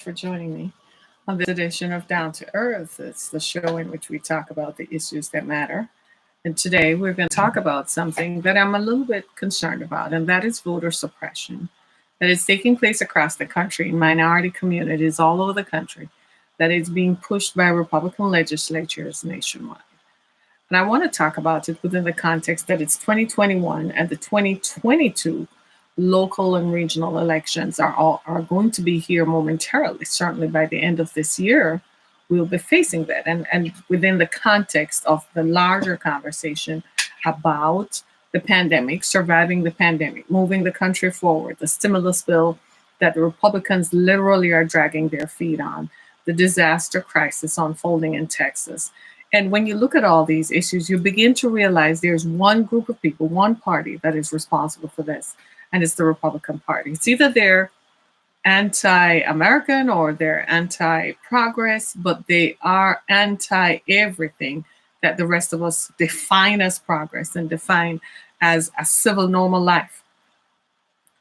for joining me on this edition of Down to Earth. It's the show in which we talk about the issues that matter. And today we're going to talk about something that I'm a little bit concerned about, and that is voter suppression that is taking place across the country in minority communities all over the country, that is being pushed by Republican legislatures nationwide. And I want to talk about it within the context that it's 2021 and the 2022 local and regional elections are going to be here momentarily. Certainly by the end of this year, we'll be facing that. And within the context of the larger conversation about the pandemic, surviving the pandemic, moving the country forward, the stimulus bill that the Republicans literally are dragging their feet on, the disaster crisis unfolding in Texas. And when you look at all these issues, you begin to realize there's one group of people, one party that is responsible for this, and it's the Republican Party. It's either they're anti-American or they're anti-progress, but they are anti-everything that the rest of us define as progress and define as a civil normal life.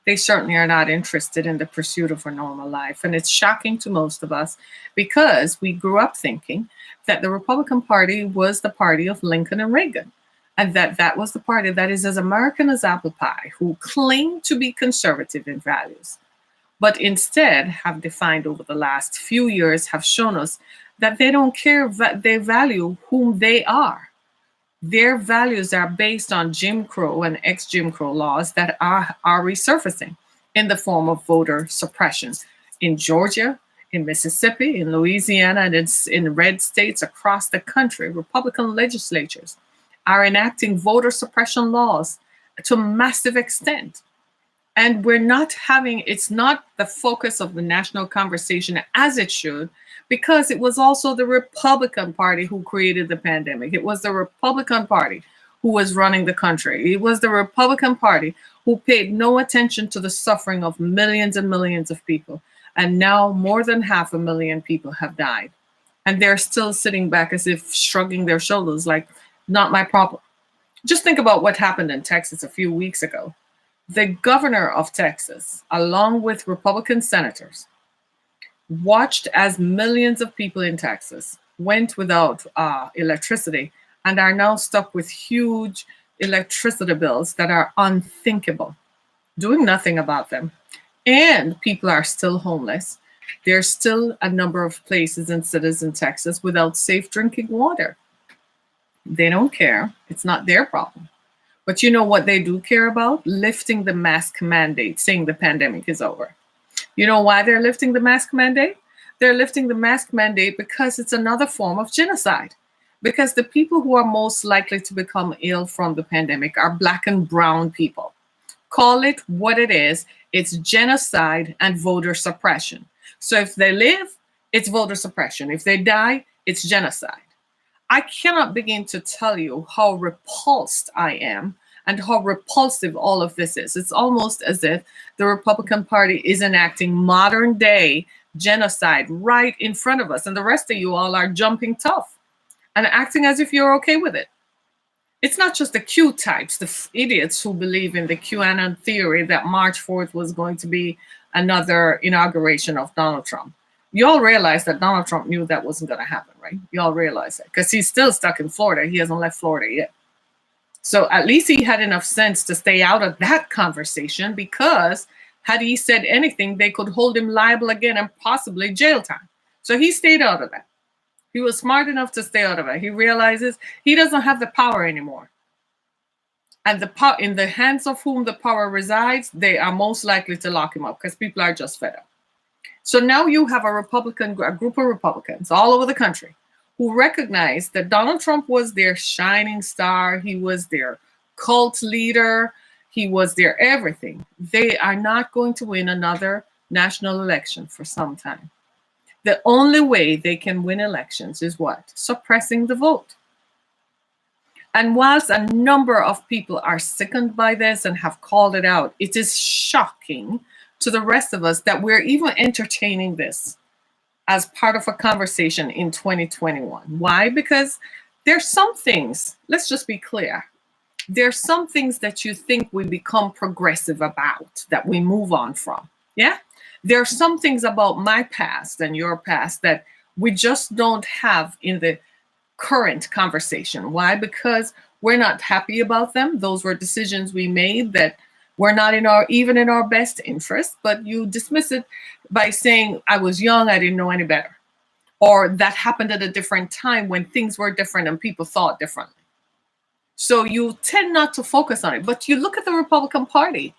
They certainly are not interested in the pursuit of a normal life. And it's shocking to most of us because we grew up thinking that the Republican Party was the party of Lincoln and Reagan, and that was the party that is as American as apple pie, who claim to be conservative in values, but instead have defined over the last few years, have shown us that they don't care, they value whom they are. Their values are based on Jim Crow and ex-Jim Crow laws that are resurfacing in the form of voter suppression in Georgia, in Mississippi, in Louisiana, and in red states across the country. Republican legislatures are enacting voter suppression laws to a massive extent. And it's not the focus of the national conversation as it should, because it was also the Republican Party who created the pandemic. It was the Republican Party who was running the country. It was the Republican Party who paid no attention to the suffering of millions and millions of people. And now more than 500,000 people have died. And they're still sitting back as if shrugging their shoulders like, not my problem. Just think about what happened in Texas a few weeks ago. The governor of Texas, along with Republican senators, watched as millions of people in Texas went without electricity and are now stuck with huge electricity bills that are unthinkable, doing nothing about them. And people are still homeless. There's still a number of places and cities in Texas without safe drinking water. They don't care. It's not their problem. But you know what they do care about? Lifting the mask mandate, saying the pandemic is over. You know why they're lifting the mask mandate? They're lifting the mask mandate because it's another form of genocide. Because the people who are most likely to become ill from the pandemic are Black and brown people. Call it what it is. It's genocide and voter suppression. So if they live, it's voter suppression. If they die, it's genocide. I cannot begin to tell you how repulsed I am and how repulsive all of this is. It's almost as if the Republican Party is enacting modern day genocide right in front of us, and the rest of you all are jumping tough and acting as if you're okay with it. It's not just the Q types, the idiots who believe in the QAnon theory that March 4th was going to be another inauguration of Donald Trump. You all realize that Donald Trump knew that wasn't going to happen, right? You all realize that because he's still stuck in Florida. He hasn't left Florida yet. So at least he had enough sense to stay out of that conversation, because had he said anything, they could hold him liable again and possibly jail time. So he stayed out of that. He was smart enough to stay out of it. He realizes he doesn't have the power anymore. And in the hands of whom the power resides, they are most likely to lock him up because people are just fed up. So now you have a group of Republicans all over the country who recognize that Donald Trump was their shining star. He was their cult leader. He was their everything. They are not going to win another national election for some time. The only way they can win elections is what? Suppressing the vote. And whilst a number of people are sickened by this and have called it out, it is shocking to the rest of us that we're even entertaining this as part of a conversation in 2021. Why? Because there's some things, let's just be clear, there's some things that you think we become progressive about, that we move on from. Yeah? There are some things about my past and your past that we just don't have in the current conversation. Why? Because we're not happy about them. Those were decisions we made that were not in our even in our best interest, but you dismiss it by saying, I was young, I didn't know any better. Or that happened at a different time when things were different and people thought differently. So you tend not to focus on it. But you look at the Republican Party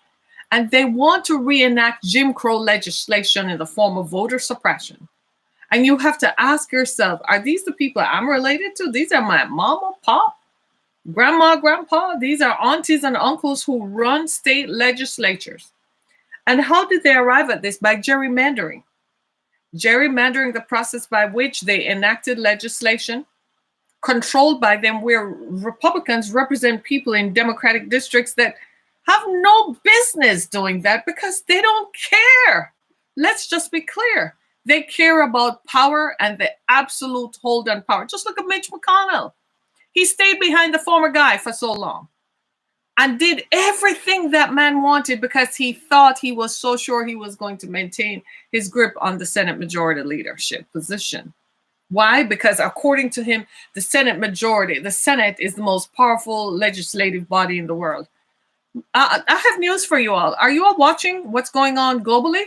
and they want to reenact Jim Crow legislation in the form of voter suppression. And you have to ask yourself, are these the people I'm related to? These are my mama, pop, grandma, grandpa. These are aunties and uncles who run state legislatures. And how did they arrive at this? By gerrymandering. Gerrymandering, the process by which they enacted legislation controlled by them, where Republicans represent people in Democratic districts that have no business doing that because they don't care. Let's just be clear. They care about power and the absolute hold on power. Just look at Mitch McConnell. He stayed behind the former guy for so long and did everything that man wanted because he thought he was so sure he was going to maintain his grip on the Senate majority leadership position. Why? Because according to him, the Senate is the most powerful legislative body in the world. I have news for you all. Are you all watching what's going on globally?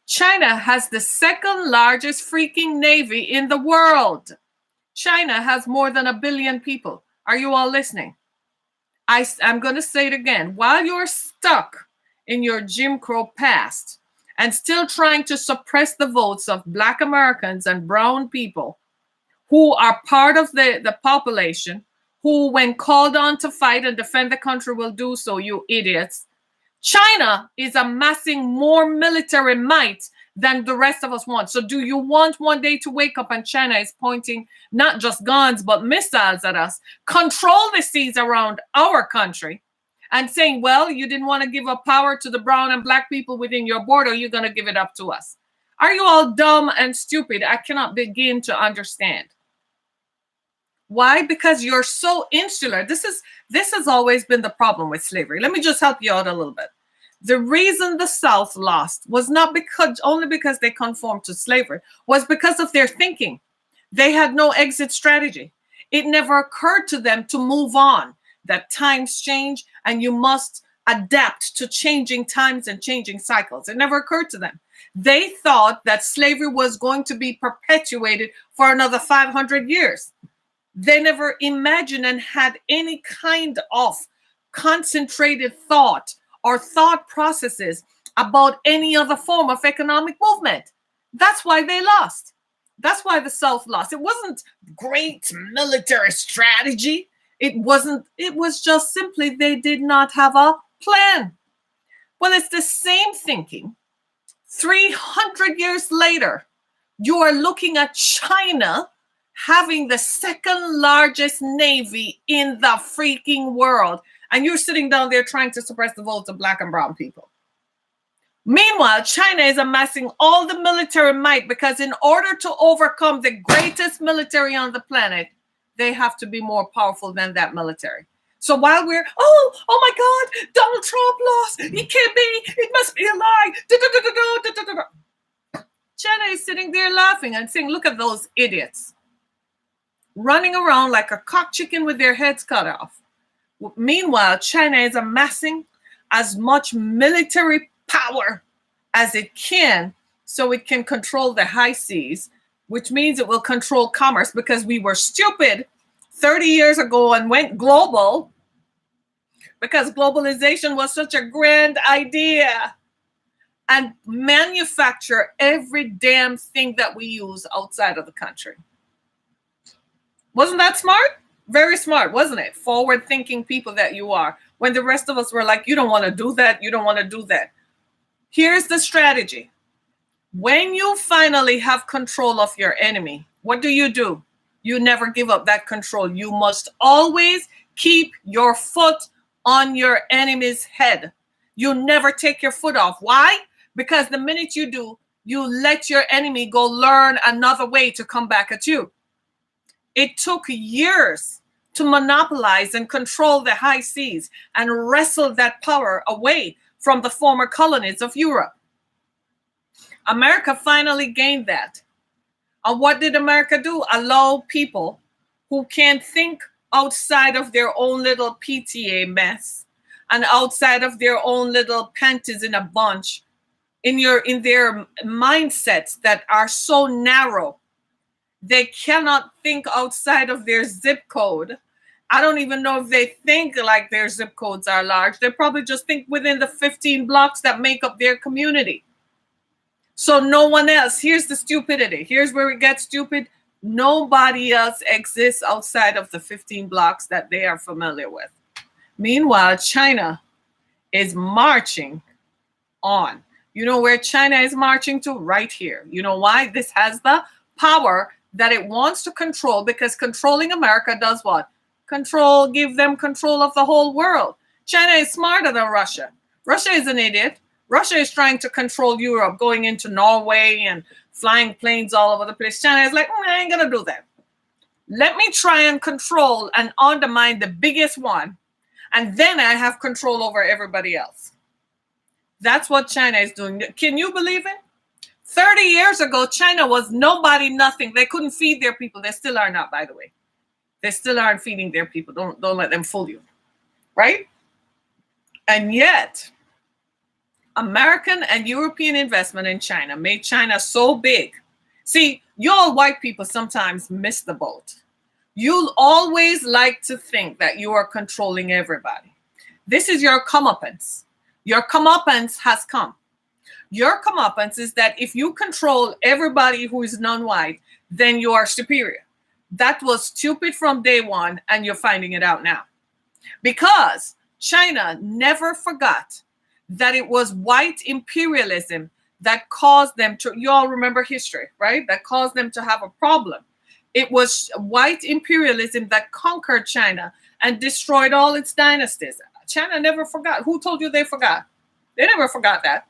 China has the second largest freaking navy in the world. China has more than 1 billion people. Are you all listening? I'm going to say it again. While you're stuck in your Jim Crow past and still trying to suppress the votes of Black Americans and brown people who are part of the population, who when called on to fight and defend the country will do so, you idiots, China is amassing more military might than the rest of us want. So do you want one day to wake up and China is pointing not just guns, but missiles at us, control the seas around our country and saying, well, you didn't want to give up power to the brown and Black people within your border, you're going to give it up to us. Are you all dumb and stupid? I cannot begin to understand. Why? Because you're so insular. This has always been the problem with slavery. Let me just help you out a little bit. The reason the South lost was not only because they conformed to slavery, was because of their thinking. They had no exit strategy. It never occurred to them to move on, that times change and you must adapt to changing times and changing cycles. It never occurred to them. They thought that slavery was going to be perpetuated for another 500 years. They never imagined and had any kind of concentrated thought or thought processes about any other form of economic movement. That's why they lost. That's why the South lost. It wasn't great military strategy. It was just simply they did not have a plan. Well, it's the same thinking. 300 years later, you are looking at China having the second largest navy in the freaking world. And you're sitting down there trying to suppress the votes of Black and brown people. Meanwhile, China is amassing all the military might because in order to overcome the greatest military on the planet, they have to be more powerful than that military. So while we're, oh my God, Donald Trump lost. It can't be. It must be a lie. China is sitting there laughing and saying, look at those idiots running around like a cock chicken with their heads cut off. Meanwhile, China is amassing as much military power as it can so it can control the high seas, which means it will control commerce because we were stupid 30 years ago and went global because globalization was such a grand idea and manufacture every damn thing that we use outside of the country. Wasn't that smart? Very smart, wasn't it? Forward-thinking people that you are. When the rest of us were like, you don't want to do that, you don't want to do that. Here's the strategy. When you finally have control of your enemy, what do? You never give up that control. You must always keep your foot on your enemy's head. You never take your foot off. Why? Because the minute you do, you let your enemy go learn another way to come back at you. It took years to monopolize and control the high seas and wrestle that power away from the former colonies of Europe. America finally gained that. And what did America do? Allow people who can't think outside of their own little PTA mess and outside of their own little panties in a bunch in their mindsets that are so narrow. They cannot think outside of their zip code. I don't even know if they think like their zip codes are large. They probably just think within the 15 blocks that make up their community. So no one else. Here's the stupidity. Here's where it gets stupid. Nobody else exists outside of the 15 blocks that they are familiar with. Meanwhile, China is marching on. You know where China is marching to? Right here. You know why? This has the power that it wants to control, because controlling America does what? Give them control of the whole world. China is smarter than Russia. Russia is an idiot. Russia is trying to control Europe, going into Norway and flying planes all over the place. China is like, I ain't gonna do that. Let me try and control and undermine the biggest one, and then I have control over everybody else. That's what China is doing. Can you believe it? 30 years ago, China was nobody, nothing. They couldn't feed their people. They still are not, by the way. They still aren't feeding their people. Don't let them fool you, right? And yet, American and European investment in China made China so big. See, you all white people sometimes miss the boat. You always like to think that you are controlling everybody. This is your comeuppance. Your comeuppance has come. Your comeuppance is that if you control everybody who is non-white, then you are superior. That was stupid from day one, and you're finding it out now. Because China never forgot that it was white imperialism that caused them to, you all remember history, right? That caused them to have a problem. It was white imperialism that conquered China and destroyed all its dynasties. China never forgot. Who told you they forgot? They never forgot that.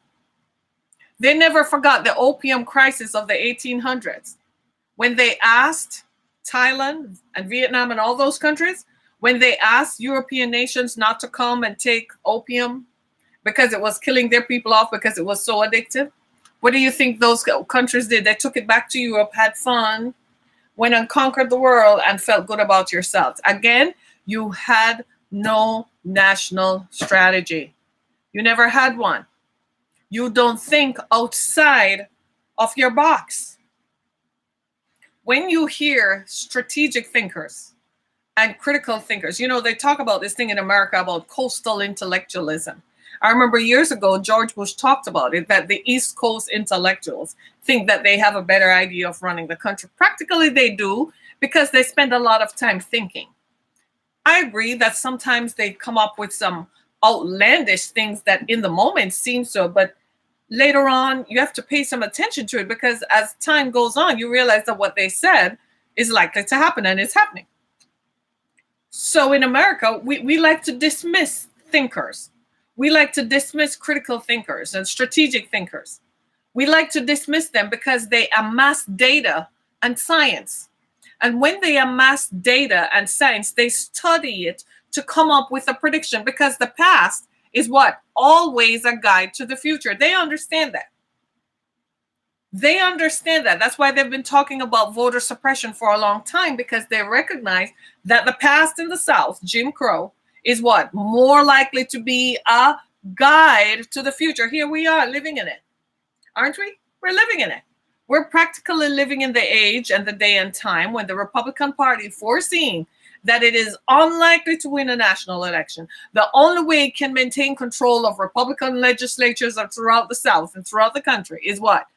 They never forgot the opium crisis of the 1800s. When they asked Thailand and Vietnam and all those countries, when they asked European nations not to come and take opium because it was killing their people off because it was so addictive, what do you think those countries did? They took it back to Europe, had fun, went and conquered the world, and felt good about yourselves. Again, you had no national strategy. You never had one. You don't think outside of your box. When you hear strategic thinkers and critical thinkers, you know, they talk about this thing in America about coastal intellectualism. I remember years ago, George Bush talked about it, that the East Coast intellectuals think that they have a better idea of running the country. Practically they do, because they spend a lot of time thinking. I agree that sometimes they come up with some outlandish things that in the moment seem so, but later on you have to pay some attention to it, because as time goes on, you realize that what they said is likely to happen, and it's happening. So in America, we like to dismiss thinkers. We like to dismiss critical thinkers and strategic thinkers. We like to dismiss them because they amass data and science. And when they amass data and science, they study it to come up with a prediction, because the past is what? Always a guide to the future. They understand that. They understand that. That's why they've been talking about voter suppression for a long time, because they recognize that the past in the South, Jim Crow, is what? More likely to be a guide to the future. Here we are living in it. Aren't we? We're living in it. We're practically living in the age and the day and time when the Republican Party, foreseeing that it is unlikely to win a national election, the only way it can maintain control of Republican legislatures throughout the South and throughout the country is what?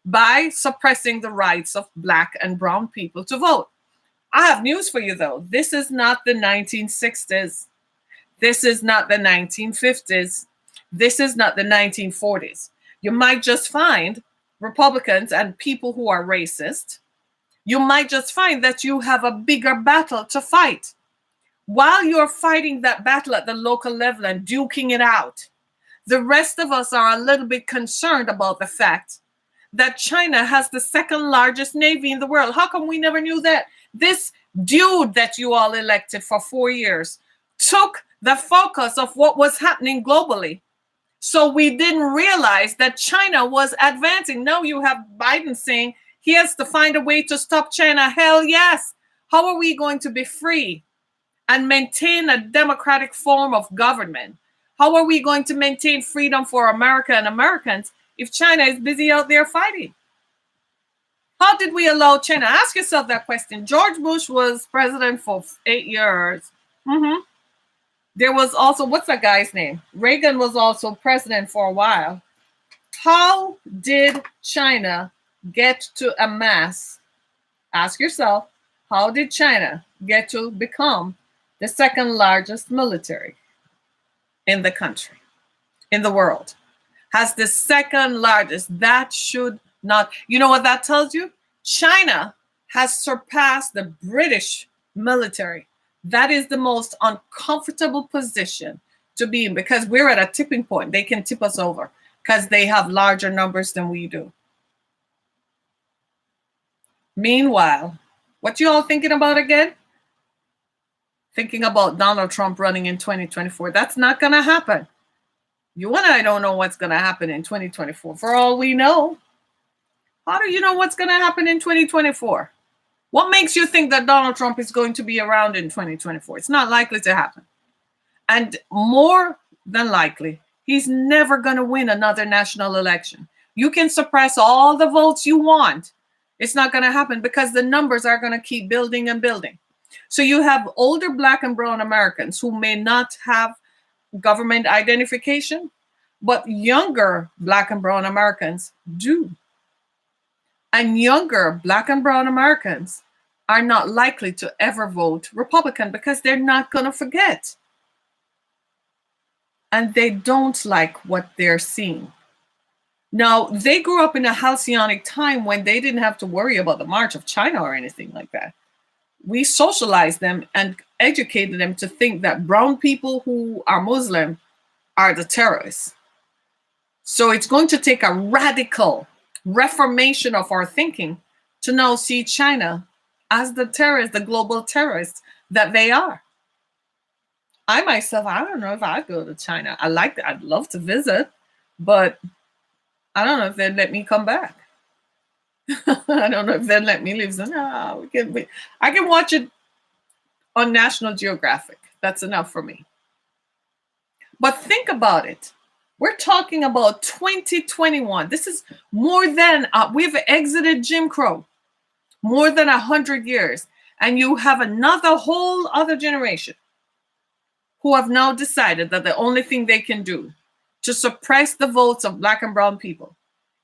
By suppressing the rights of Black and brown people to vote. I have news for you, though. This is not the 1960s. This is not the 1950s. This is not the 1940s. You might just find Republicans and people who are racist. You might just find that you have a bigger battle to fight. While you're fighting that battle at the local level and duking it out, the rest of us are a little bit concerned about the fact that China has the second largest navy in the world. How come we never knew that? This dude that you all elected for 4 years took the focus of what was happening globally, So we didn't realize that China was advancing. Now you have Biden saying he has to find a way to stop China. Hell yes. How are we going to be free and maintain a democratic form of government? How are we going to maintain freedom for America and Americans if China is busy out there fighting? How did we allow China? Ask yourself that question. George Bush was president for 8 years. Mm-hmm. There was also, what's that guy's name? Reagan was also president for a while. How did China get to amass? Ask yourself, how did China get to become the second largest military in the country, in the world? Has the second largest. That should not, you know what that tells you? China has surpassed the British military. That is the most uncomfortable position to be in because we're at a tipping point. They can tip us over because they have larger numbers than we do. Meanwhile, what you all thinking about again? Thinking about Donald Trump running in 2024. That's not going to happen. You and I don't know what's going to happen in 2024. For all we know, how do you know what's going to happen in 2024? What makes you think that Donald Trump is going to be around in 2024? It's not likely to happen. And more than likely, he's never going to win another national election. You can suppress all the votes you want. It's not going to happen because the numbers are going to keep building and building. So you have older Black and brown Americans who may not have government identification, but younger Black and brown Americans do. And younger Black and brown Americans are not likely to ever vote Republican because they're not going to forget. And they don't like what they're seeing. Now, they grew up in a halcyonic time when they didn't have to worry about the March of China or anything like that. We socialized them and educated them to think that brown people who are Muslim are the terrorists. So it's going to take a radical reformation of our thinking to now see China as the terrorists, the global terrorists that they are. I myself, I don't know if I'd go to China. I'd love to visit, but I don't know if they'd let me come back. I don't know if they'd let me leave. So no, I can watch it on National Geographic. That's enough for me. But think about it. We're talking about 2021. This is more than, we've exited Jim Crow, more than 100 years. And you have another whole other generation who have now decided that the only thing they can do to suppress the votes of Black and brown people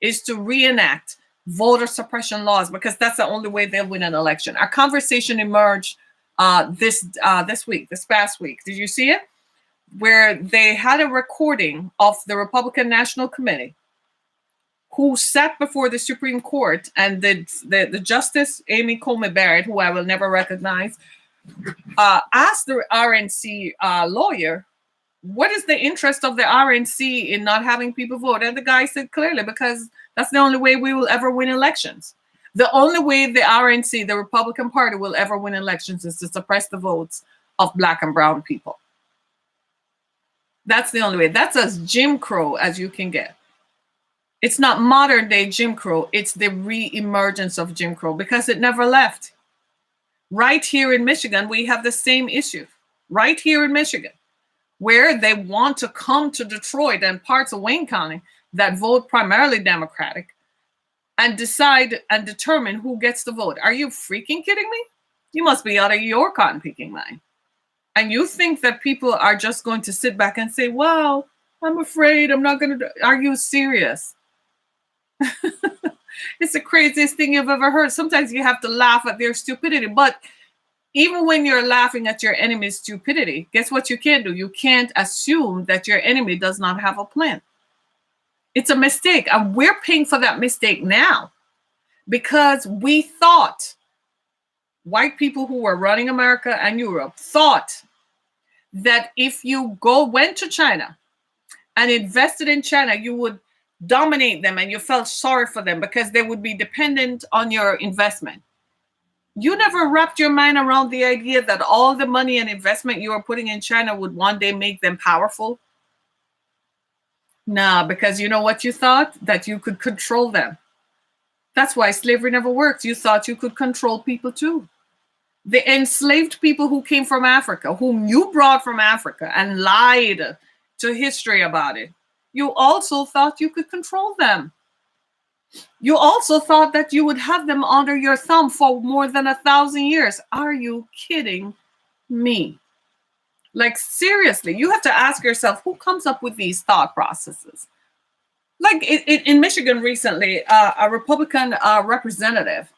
is to reenact voter suppression laws, because that's the only way they'll win an election. A conversation emerged this past week. Did you see it? Where they had a recording of the Republican National Committee who sat before the Supreme Court, and the Justice Amy Coney Barrett, who I will never recognize, asked the RNC lawyer, what is the interest of the RNC in not having people vote? And the guy said clearly, because that's the only way we will ever win elections. The only way the RNC, the Republican Party, will ever win elections is to suppress the votes of Black and brown people. That's the only way. That's as Jim Crow as you can get. It's not modern day Jim Crow. It's the re-emergence of Jim Crow, because it never left. Right here in Michigan, we have the same issue. Right here in Michigan, where they want to come to Detroit and parts of Wayne County that vote primarily Democratic and decide and determine who gets the vote. Are you freaking kidding me? You must be out of your cotton picking mind. And you think that people are just going to sit back and say, well, I'm afraid I'm not going to. Are you serious? It's the craziest thing you've ever heard. Sometimes you have to laugh at their stupidity. But even when you're laughing at your enemy's stupidity, guess what you can't do? You can't assume that your enemy does not have a plan. It's a mistake. And we're paying for that mistake now because we thought, white people who were running America and Europe thought that if you went to China and invested in China, you would dominate them, and you felt sorry for them because they would be dependent on your investment. You never wrapped your mind around the idea that all the money and investment you are putting in China would one day make them powerful. Nah, because you know what you thought? That you could control them. That's why slavery never worked. You thought you could control people too. The enslaved people who came from Africa, whom you brought from Africa and lied to history about it, you also thought you could control them. You also thought that you would have them under your thumb for more than 1,000 years. Are you kidding me? Like, seriously, you have to ask yourself who comes up with these thought processes. Like in Michigan recently, a Republican representative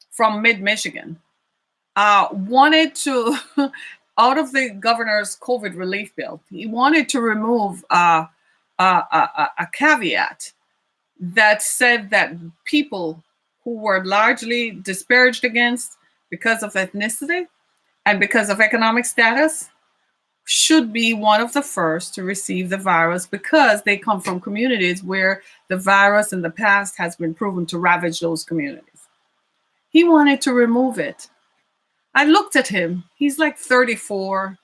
from mid Michigan wanted to, out of the governor's COVID relief bill, he wanted to remove a caveat that said that people who were largely disparaged against because of ethnicity and because of economic status should be one of the first to receive the virus because they come from communities where the virus in the past has been proven to ravage those communities. He wanted to remove it. I looked at him. He's like 34.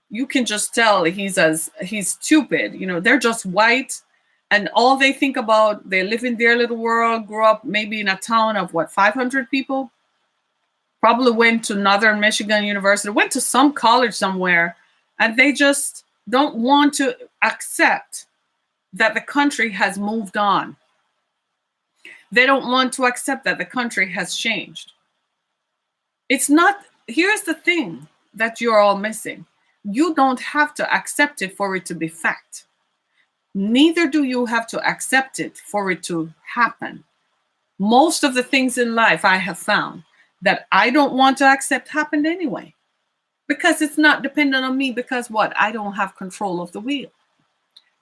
You can just tell he's stupid. You know, they're just white and all they think about, they live in their little world, grew up maybe in a town of 500 people. Probably went to Northern Michigan University, went to some college somewhere. And they just don't want to accept that the country has moved on. They don't want to accept that the country has changed. It's not, here's the thing that you're all missing. You don't have to accept it for it to be fact. Neither do you have to accept it for it to happen. Most of the things in life I have found that I don't want to accept happened anyway. Because it's not dependent on me, because what? I don't have control of the wheel.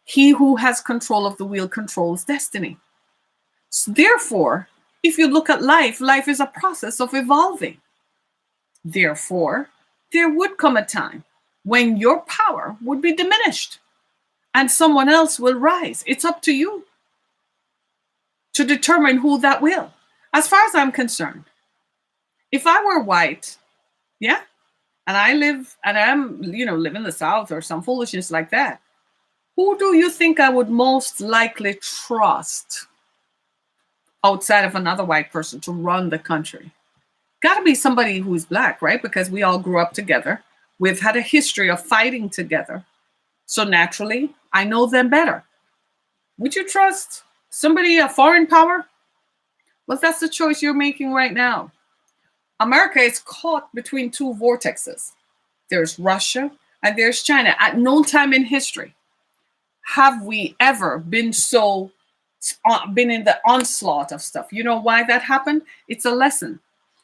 He who has control of the wheel controls destiny. So therefore, if you look at life, life is a process of evolving. Therefore, there would come a time when your power would be diminished and someone else will rise. It's up to you to determine who that will. As far as I'm concerned, if I were white, yeah, and I live, and I'm, live in the South or some foolishness like that, who do you think I would most likely trust outside of another white person to run the country? Got to be somebody who's black, right? Because we all grew up together. We've had a history of fighting together. So naturally, I know them better. Would you trust somebody, a foreign power? Well, that's the choice you're making right now. America is caught between two vortexes. There's Russia and there's China. At no time in history have we ever been in the onslaught of stuff. You know why that happened? It's a lesson.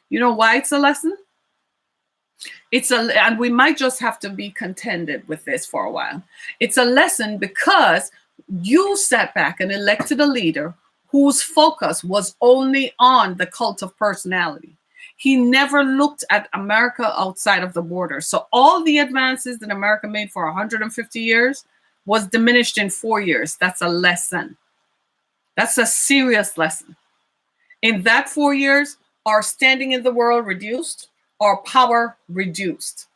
You know why it's a lesson? And we might just have to be contented with this for a while. It's a lesson because you sat back and elected a leader whose focus was only on the cult of personality. He never looked at America outside of the border. So all the advances that America made for 150 years was diminished in 4 years. That's a lesson. That's a serious lesson. In that 4 years, our standing in the world reduced, our power reduced.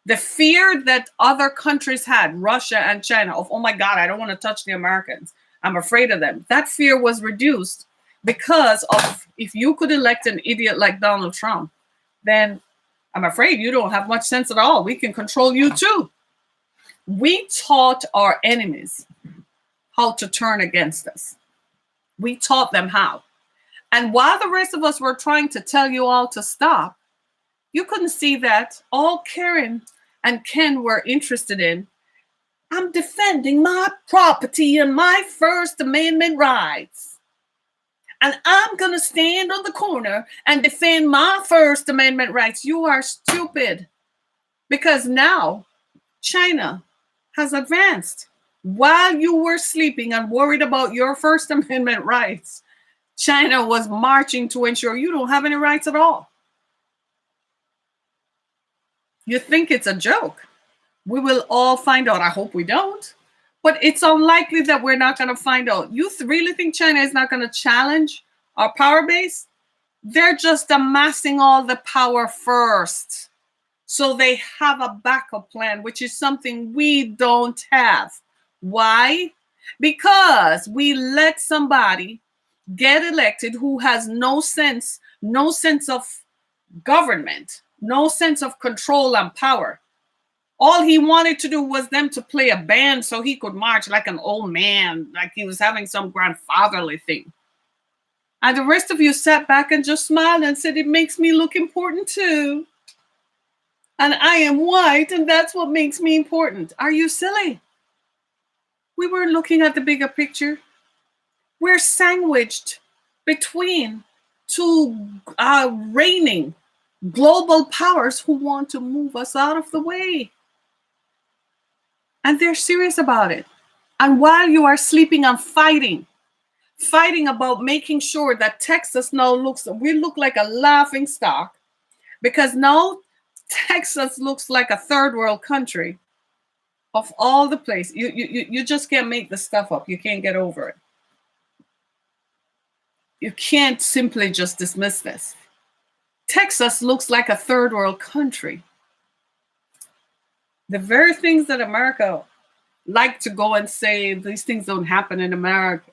The fear that other countries had, Russia and China, of, oh my God, I don't want to touch the Americans, I'm afraid of them. That fear was reduced because of, if you could elect an idiot like Donald Trump, then I'm afraid you don't have much sense at all. We can control you too. We taught our enemies how to turn against us. We taught them how. And while the rest of us were trying to tell you all to stop, you couldn't see that all Karen and Ken were interested in, I'm defending my property and my First Amendment rights. And I'm going to stand on the corner and defend my First Amendment rights. You are stupid. Because now China has advanced. While you were sleeping and worried about your First Amendment rights, China was marching to ensure you don't have any rights at all. You think it's a joke. We will all find out. I hope we don't. But it's unlikely that we're not going to find out. You really think China is not going to challenge our power base? They're just amassing all the power first. So they have a backup plan, which is something we don't have. Why? because we let somebody get elected who has no sense of government, no sense of control and power. All he wanted to do was them to play a band so he could march like an old man, like he was having some grandfatherly thing. And the rest of you sat back and just smiled and said, it makes me look important too. And I am white, and that's what makes me important. Are you silly? We weren't looking at the bigger picture. We're sandwiched between two reigning global powers who want to move us out of the way. And they're serious about it. And while you are sleeping and fighting about making sure that Texas now we look like a laughing stock, because now Texas looks like a third world country of all the places. You just can't make the stuff up. You can't get over it. You can't simply just dismiss this. Texas looks like a third world country. The very things that America like to go and say, these things don't happen in America.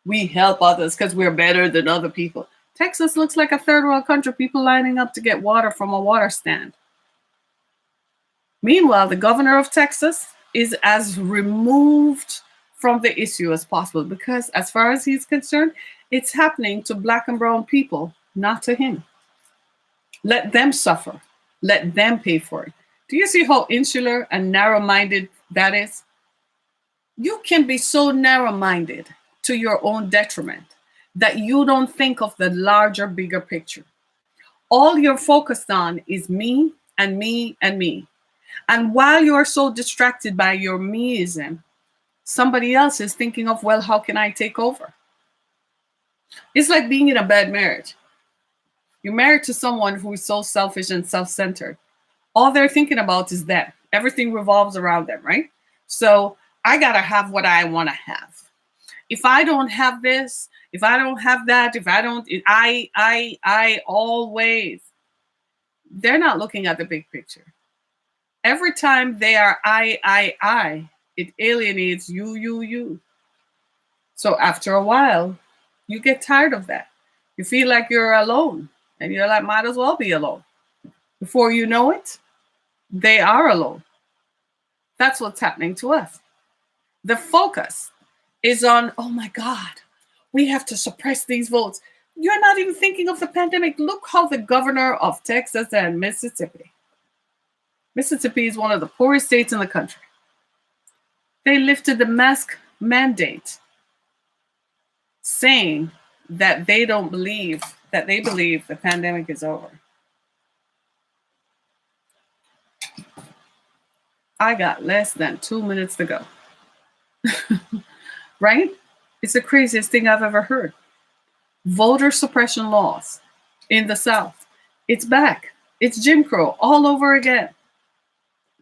We help others because we're better than other people. Texas looks like a third world country, people lining up to get water from a water stand. Meanwhile, the governor of Texas is as removed from the issue as possible, because as far as he's concerned, it's happening to Black and brown people, not to him. Let them suffer. Let them pay for it. Do you see how insular and narrow-minded that is? You can be so narrow-minded to your own detriment that you don't think of the larger, bigger picture. All you're focused on is me and me and me. And while you're so distracted by your meism, somebody else is thinking of, well, how can I take over? It's like being in a bad marriage. You're married to someone who is so selfish and self-centered. All they're thinking about is them. Everything revolves around them, right? So I got to have what I want to have. If I don't have this, if I don't have that, if I don't, I always, they're not looking at the big picture. Every time they are I, it alienates you. So after a while, you get tired of that. You feel like you're alone, and you're like, might as well be alone. Before you know it, they are alone. That's what's happening to us. The focus is on, oh my God, we have to suppress these votes. You're not even thinking of the pandemic. Look how the governor of Texas and Mississippi is one of the poorest states in the country. They lifted the mask mandate, saying that they believe the pandemic is over. I got less than 2 minutes to go. Right? It's the craziest thing I've ever heard. Voter suppression laws in the South. It's back. It's Jim Crow all over again.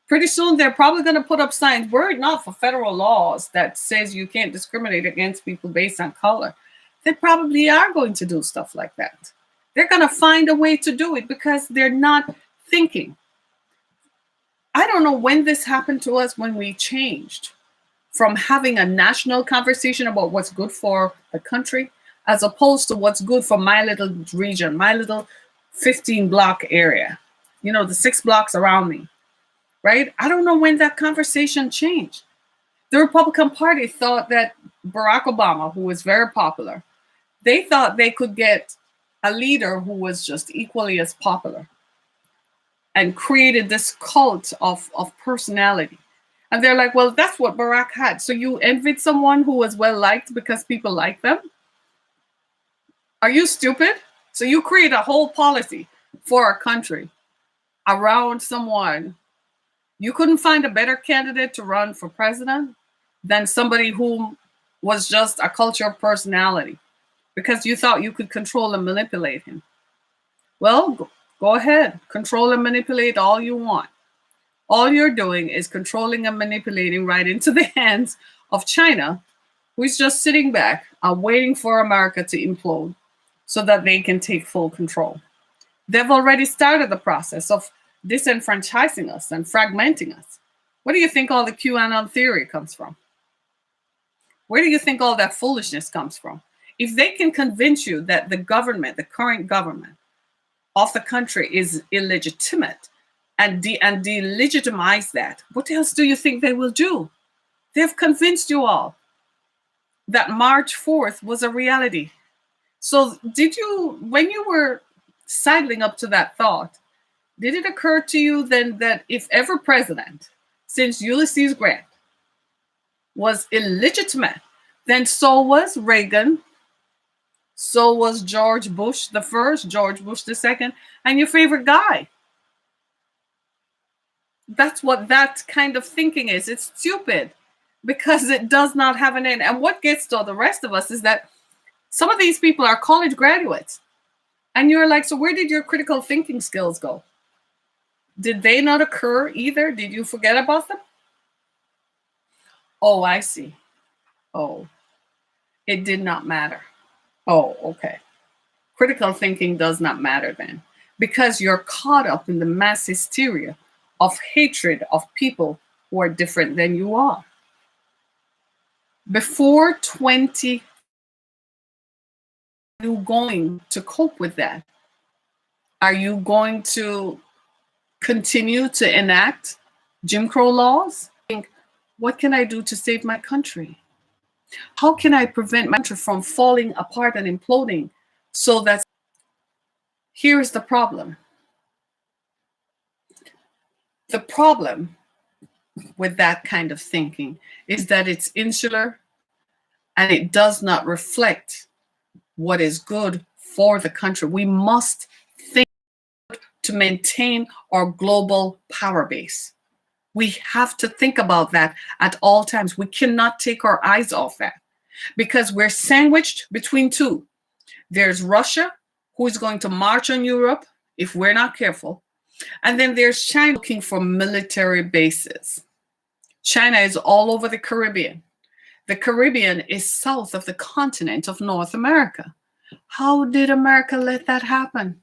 Pretty soon they're probably going to put up signs. Were it not for federal laws that says you can't discriminate against people based on color, they probably are going to do stuff like that. They're going to find a way to do it because they're not thinking. I don't know when this happened to us, when we changed from having a national conversation about what's good for the country, as opposed to what's good for my little region, my little 15-block area, the 6 blocks around me, right? I don't know when that conversation changed. The Republican Party thought that Barack Obama, who was very popular, they thought they could get a leader who was just equally as popular, and created this cult of personality. And they're like, well, that's what Barack had. So you envied someone who was well liked because people like them? Are you stupid? So you create a whole policy for a country around someone. You couldn't find a better candidate to run for president than somebody who was just a culture of personality, because you thought you could control and manipulate him. Well, go ahead, control and manipulate all you want. All you're doing is controlling and manipulating right into the hands of China, who's just sitting back and waiting for America to implode so that they can take full control. They've already started the process of disenfranchising us and fragmenting us. Where do you think all the QAnon theory comes from? Where do you think all that foolishness comes from? If they can convince you that the government, the current government of the country is illegitimate and delegitimize that, what else do you think they will do? They've convinced you all that March 4th was a reality. So did you, when you were sidling up to that thought, did it occur to you then that if ever president since Ulysses Grant was illegitimate, then so was Reagan, so was George Bush the first, George Bush the second, and your favorite guy? That's what that kind of thinking is. It's stupid because it does not have an end. And what gets to the rest of us is that some of these people are college graduates. And you're like, so where did your critical thinking skills go? Did they not occur either? Did you forget about them? Oh, I see. Oh, it did not matter. Oh, okay. Critical thinking does not matter then, because you're caught up in the mass hysteria of hatred of people who are different than you are. Before 20, are you going to cope with that? Are you going to continue to enact Jim Crow laws? Think, what can I do to save my country? How can I prevent my country from falling apart and imploding? So that here's the problem. The problem with that kind of thinking is that it's insular and it does not reflect what is good for the country. We must think to maintain our global power base. We have to think about that at all times. We cannot take our eyes off that because we're sandwiched between two. There's Russia, who is going to march on Europe if we're not careful. And then there's China looking for military bases. China is all over the Caribbean. The Caribbean is south of the continent of North America. How did America let that happen?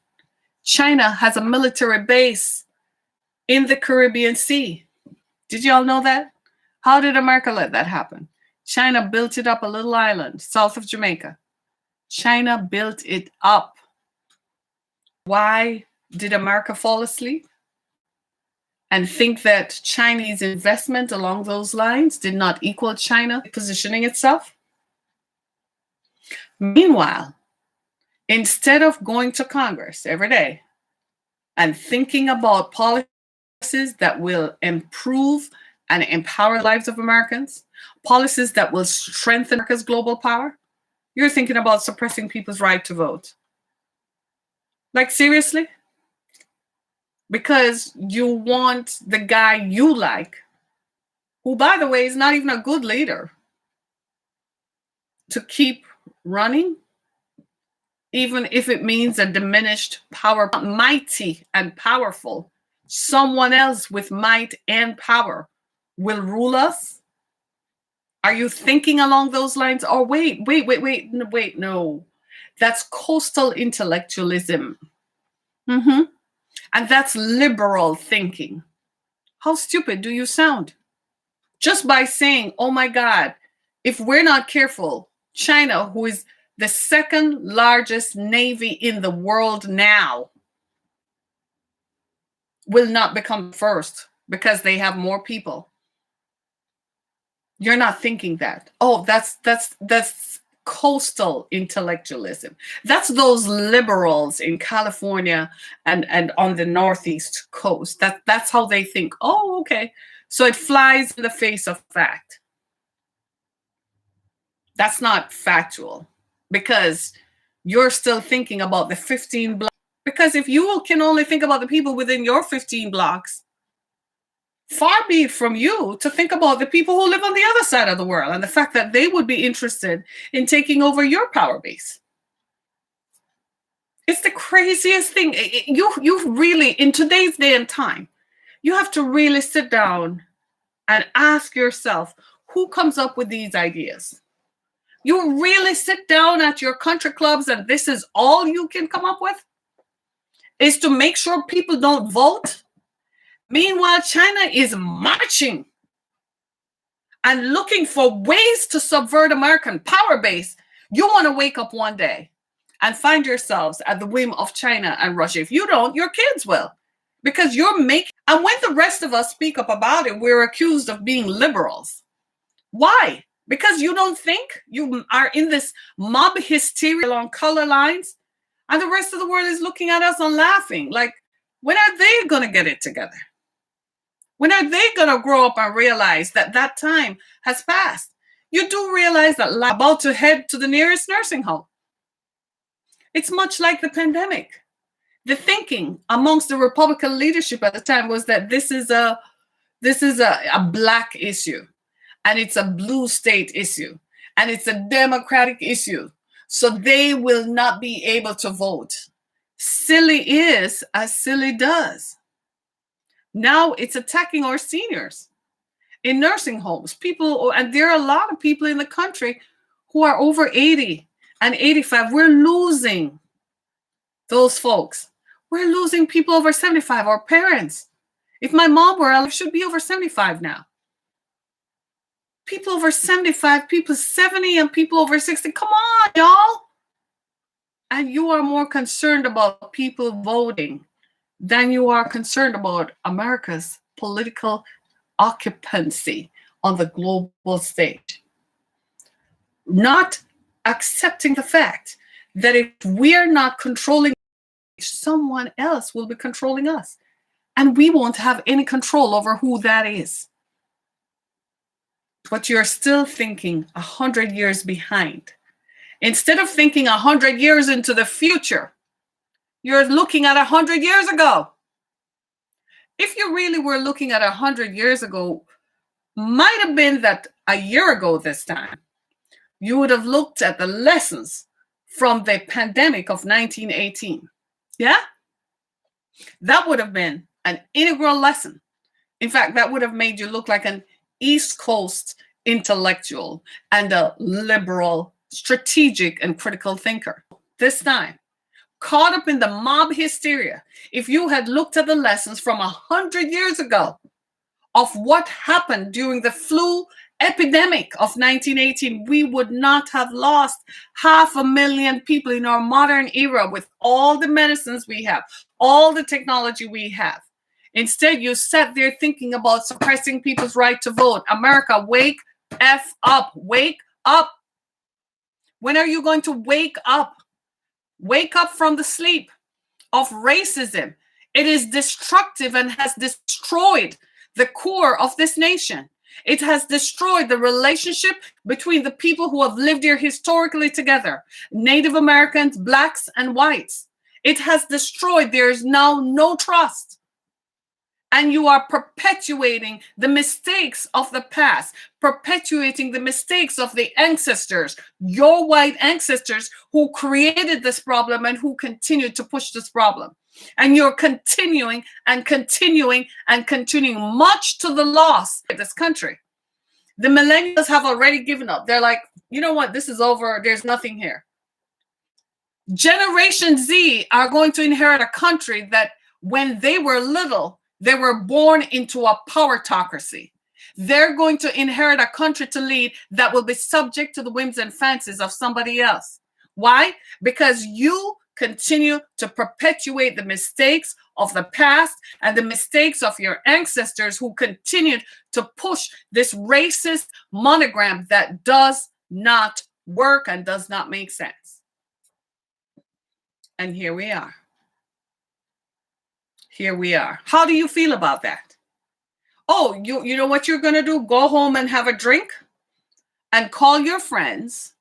China has a military base in the Caribbean Sea. Did you all know that? How did America let that happen? China built it up a little island south of Jamaica. China built it up. Why did America fall asleep and think that Chinese investment along those lines did not equal China positioning itself? Meanwhile, instead of going to Congress every day and thinking about policies that will improve and empower the lives of Americans, policies that will strengthen America's global power, you're thinking about suppressing people's right to vote. Like, seriously? Because you want the guy you like, who, by the way, is not even a good leader, to keep running, even if it means a diminished power, mighty and powerful. Someone else with might and power will rule us. Are you thinking along those lines? Oh, wait, no. That's coastal intellectualism. And that's liberal thinking. How stupid do you sound? Just by saying, oh my God, if we're not careful, China, who is the second largest navy in the world now, will not become first because they have more people. You're not thinking that. Oh, that's coastal intellectualism. That's those liberals in California and on the Northeast coast. That's how they think. Oh, okay. So it flies in the face of fact. That's not factual because you're still thinking about the 15 blocks. Because if you can only think about the people within your 15 blocks, far be it from you to think about the people who live on the other side of the world and the fact that they would be interested in taking over your power base. It's the craziest thing. You really, in today's day and time, you have to really sit down and ask yourself, who comes up with these ideas? You really sit down at your country clubs and this is all you can come up with? Is to make sure people don't vote? Meanwhile, China is marching and looking for ways to subvert American power base, you want to wake up one day and find yourselves at the whim of China and Russia. If you don't, your kids will. Because you're making, and when the rest of us speak up about it, we're accused of being liberals. Why? Because you don't think, you are in this mob hysteria along color lines, and the rest of the world is looking at us and laughing. Like, when are they going to get it together? When are they going to grow up and realize that that time has passed? You do realize that about to head to the nearest nursing home. It's much like the pandemic. The thinking amongst the Republican leadership at the time was that this is a black issue, and it's a blue state issue, and it's a democratic issue. So they will not be able to vote. Silly is as silly does. Now it's attacking our seniors in nursing homes. People, and there are a lot of people in the country who are over 80 and 85. We're losing those folks. We're losing people over 75, our parents. If my mom were alive, should be over 75 now. People over 75, people 70, and people over 60. Come on, y'all. And you are more concerned about people voting than you are concerned about America's political occupancy on the global stage. Not accepting the fact that if we're not controlling, someone else will be controlling us, and we won't have any control over who that is. But you're still thinking 100 years behind. Instead of thinking 100 years into the future, you're looking at 100 years ago. If you really were looking at 100 years ago, might have been that a year ago this time, you would have looked at the lessons from the pandemic of 1918. Yeah? That would have been an integral lesson. In fact, that would have made you look like an East Coast intellectual and a liberal, strategic, and critical thinker. This time, caught up in the mob hysteria, if you had looked at the lessons from 100 years ago of what happened during the flu epidemic of 1918, we would not have lost 500,000 people in our modern era with all the medicines we have, all the technology we have. Instead, you sat there thinking about suppressing people's right to vote. America, wake F up. Wake up. When are you going to wake up? Wake up from the sleep of racism. It is destructive and has destroyed the core of this nation. It has destroyed the relationship between the people who have lived here historically together, Native Americans, blacks, and whites. It has destroyed, there is now no trust. And you are perpetuating the mistakes of the past, perpetuating the mistakes of the ancestors, your white ancestors who created this problem and who continued to push this problem. And you're continuing and continuing and continuing, much to the loss of this country. The millennials have already given up. They're like, you know what? This is over. There's nothing here. Generation Z are going to inherit a country that when they were little, they were born into a powertocracy. They're going to inherit a country to lead that will be subject to the whims and fancies of somebody else. Why? Because you continue to perpetuate the mistakes of the past and the mistakes of your ancestors who continued to push this racist monogram that does not work and does not make sense. And here we are. Here we are. How do you feel about that? Oh, you know what you're going to do? Go home and have a drink and call your friends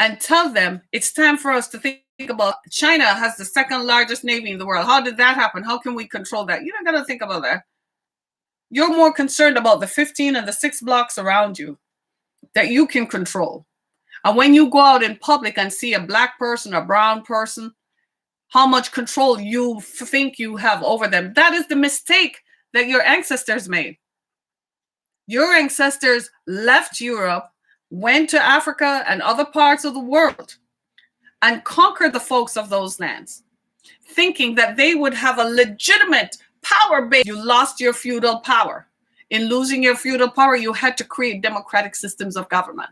and tell them it's time for us to think about China has the second largest navy in the world. How did that happen? How can we control that? You're not going to think about that. You're more concerned about the 15 and the 6 blocks around you that you can control. And when you go out in public and see a black person, a brown person, how much control you think you have over them. That is the mistake that your ancestors made. Your ancestors left Europe, went to Africa and other parts of the world, and conquered the folks of those lands, thinking that they would have a legitimate power base. You lost your feudal power. In losing your feudal power, you had to create democratic systems of government.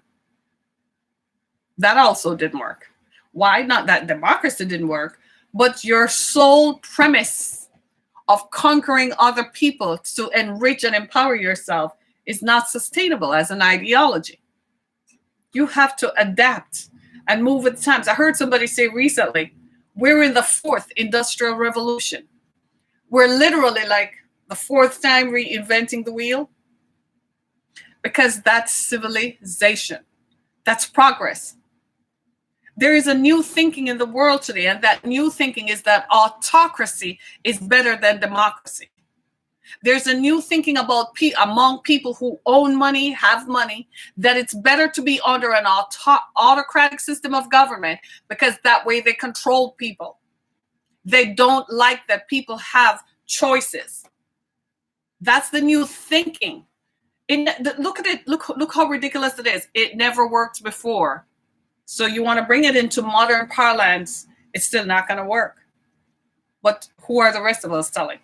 That also didn't work. Why? Not that democracy didn't work, but your sole premise of conquering other people to enrich and empower yourself is not sustainable as an ideology. You have to adapt and move with the times. I heard somebody say recently, we're in the fourth industrial revolution. We're literally like the fourth time reinventing the wheel, because that's civilization. That's progress. There is a new thinking in the world today, and that new thinking is that autocracy is better than democracy. There's a new thinking about among people who own money, have money, that it's better to be under an autocratic system of government, because that way they control people. They don't like that people have choices. That's the new thinking. Look at it. Look how ridiculous it is. It never worked before. So you want to bring it into modern parlance, it's still not going to work. But who are the rest of us telling?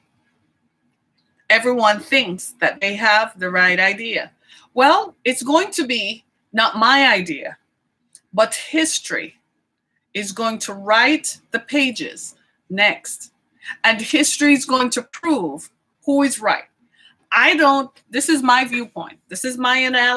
Everyone thinks that they have the right idea. Well, it's going to be not my idea, but history is going to write the pages next. And history is going to prove who is right. This is my viewpoint. This is my analysis.